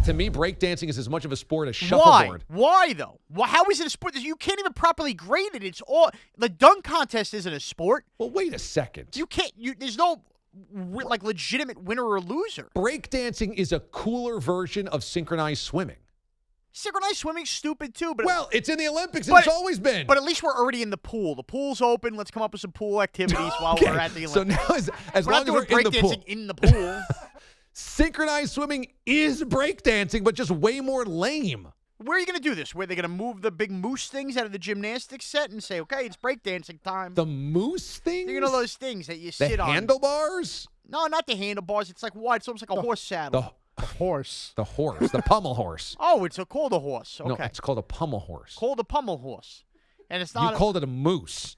To me, breakdancing is as much of a sport as shuffleboard. Why though? How is it a sport? You can't even properly grade it. It's all the dunk contest isn't a sport. Well, wait a second. You can't. There's no like legitimate winner or loser. Breakdancing is a cooler version of synchronized swimming. Synchronized swimming's stupid too, but it's in the Olympics and it's always been. But at least we're already in the pool. The pool's open. Let's come up with some pool activities while we're at the Olympics. So now, as long as we're in the pool, in the pool. Synchronized swimming is breakdancing, but just way more lame. Where are you going to do this? Where they're going to move the big moose things out of the gymnastics set and say, okay, it's breakdancing time? The moose things? You know those things that you sit on? The handlebars? No, not the handlebars. It's like what? It's almost like a horse saddle. The horse. The horse. The pommel horse. Oh, it's called a horse. Okay. No, it's called a pommel horse. Called a pommel horse. And it's not. You called it a moose.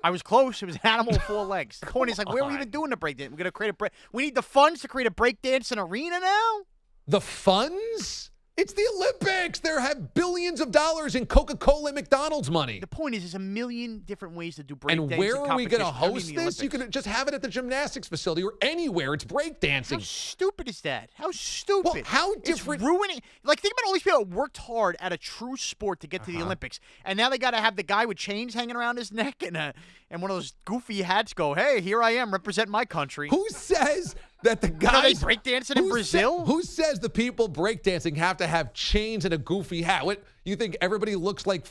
I was close. It was an animal with 4 legs. The point is, like, where are we even doing the breakdance? We're going to create a break. We need the funds to create a breakdancing arena now? The funds? It's the Olympics. There have billions of dollars in Coca-Cola and McDonald's money. The point is, there's a million different ways to do breakdancing. And where are we going to host this? Olympics. You can just have it at the gymnastics facility or anywhere. It's breakdancing. How stupid is that? How stupid? Well, how different? It's ruining. Like, think about all these people that worked hard at a true sport to get to the Olympics, and now they got to have the guy with chains hanging around his neck and one of those goofy hats go, hey, here I am representing my country. Who says that the guys... Are they breakdancing in Brazil? Who says the people breakdancing have to have chains and a goofy hat? What, you think everybody looks like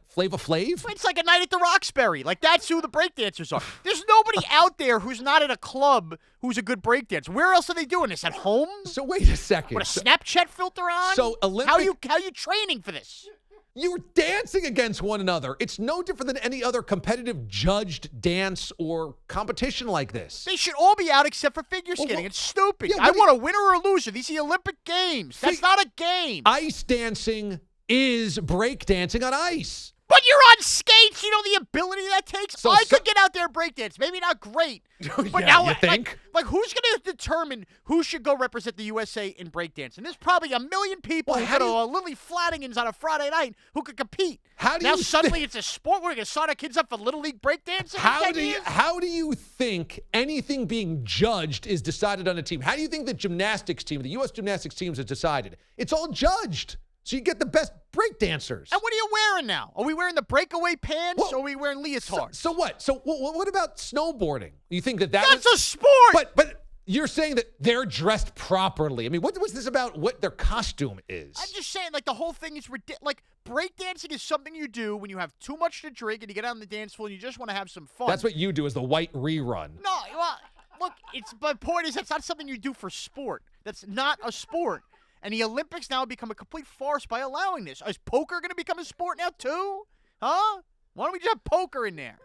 Flava Flav? It's like a night at the Roxbury. Like, that's who the breakdancers are. There's nobody out there who's not at a club who's a good breakdancer. Where else are they doing this? At home? So wait a second. With a Snapchat filter on? So Olympic... How you training for this? You're dancing against one another. It's no different than any other competitive judged dance or competition like this. They should all be out except for figure skating. It's stupid. Yeah, I want a winner or a loser. These are the Olympic Games. That's not a game. Ice dancing is breakdancing on ice. But you're on skates. You know the ability that takes? So I could get out there and breakdance. Maybe not great. But yeah, now, you think? Like who's going to determine who should go represent the USA in breakdancing? There's probably a million people who go to Lily Flanagan's on a Friday night who could compete. Now suddenly it's a sport. We're going to sign our kids up for Little League breakdancing? How do you think anything being judged is decided on a team? How do you think the gymnastics team, the U.S. gymnastics teams, is decided? It's all judged. So you get the best breakdancers. And what are you wearing now? Are we wearing the breakaway pants or are we wearing leotards? So what? So what about snowboarding? You think that's a sport? But you're saying that they're dressed properly. I mean, what's this about what their costume is? I'm just saying, like, the whole thing is ridiculous. Like, breakdancing is something you do when you have too much to drink and you get on the dance floor and you just want to have some fun. That's what you do is the white rerun. No, well, look, my point is that's not something you do for sport. That's not a sport. And the Olympics now have become a complete farce by allowing this. Is poker going to become a sport now too? Huh? Why don't we just have poker in there?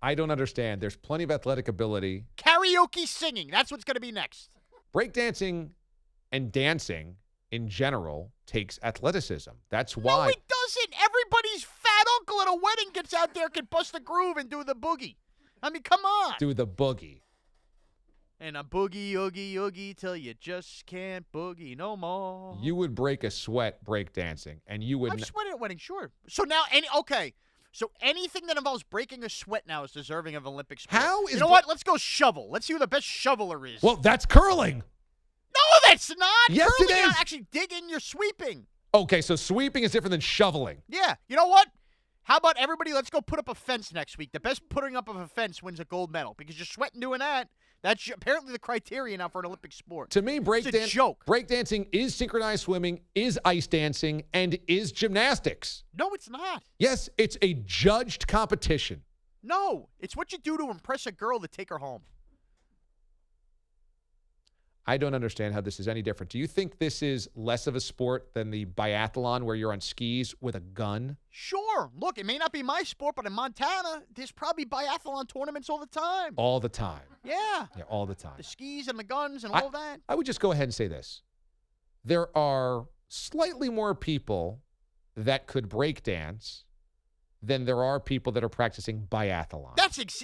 I don't understand. There's plenty of athletic ability. Karaoke singing. That's what's going to be next. Breakdancing and dancing in general takes athleticism. That's why. No, it doesn't. Everybody's fat uncle at a wedding gets out there, can bust a groove and do the boogie. I mean, come on. Do the boogie. And a boogie, oogie, oogie, till you just can't boogie no more. You would break a sweat breakdancing, and you would. I've sweated at weddings, sure. So now, so anything that involves breaking a sweat now is deserving of Olympic sport. You know what? Let's go shovel. Let's see who the best shoveler is. Well, that's curling. No, that's not. Yes, curling, it is. You're not actually digging, you're sweeping. Okay, so sweeping is different than shoveling. Yeah. You know what? How about everybody, let's go put up a fence next week. The best putting up of a fence wins a gold medal because you're sweating doing that. That's apparently the criteria now for an Olympic sport. To me, breakdancing is synchronized swimming, is ice dancing, and is gymnastics. No, it's not. Yes, it's a judged competition. No, it's what you do to impress a girl to take her home. I don't understand how this is any different. Do you think this is less of a sport than the biathlon where you're on skis with a gun? Sure. Look, it may not be my sport, but in Montana, there's probably biathlon tournaments all the time. All the time. Yeah. Yeah, all the time. The skis and the guns and all that. I would just go ahead and say this. There are slightly more people that could break dance than there are people that are practicing biathlon.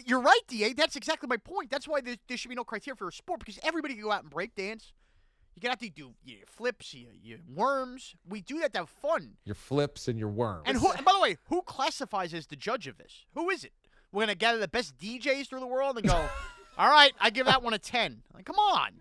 You're right, D.A. That's exactly my point. That's why there should be no criteria for a sport, because everybody can go out and break dance. You can have to do your flips, your worms. We do that to have fun. Your flips and your worms. And by the way, who classifies as the judge of this? Who is it? We're going to gather the best DJs through the world and go, all right, I give that one a 10. Like, come on.